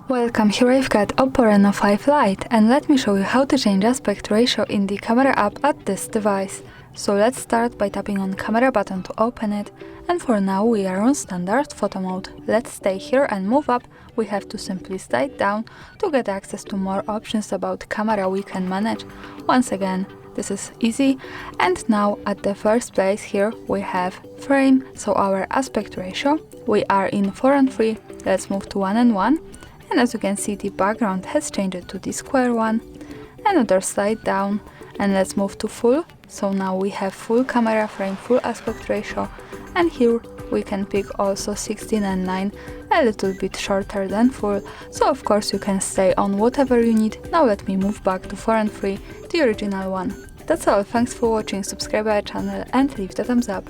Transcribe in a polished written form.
Welcome, here I've got OPPO Reno5 Lite, and let me show you how to change aspect ratio in the camera app at this device. So let's start by tapping on camera button to open it, and for now we are on standard photo mode. Let's stay here and move up. We have to simply slide down to get access to more options about camera we can manage. Once again, this is easy, and now at the first place here we have frame, so our aspect ratio. We are in 4:3, let's move to 1:1. And as you can see, the background has changed to the square one. Another slide down, and let's move to full. So now we have full camera frame, full aspect ratio, and here we can pick also 16 and 9, a little bit shorter than full. So of course you can stay on whatever you need. Now let me move back to 4:3, the original one. That's all, thanks for watching, subscribe our channel and leave the thumbs up.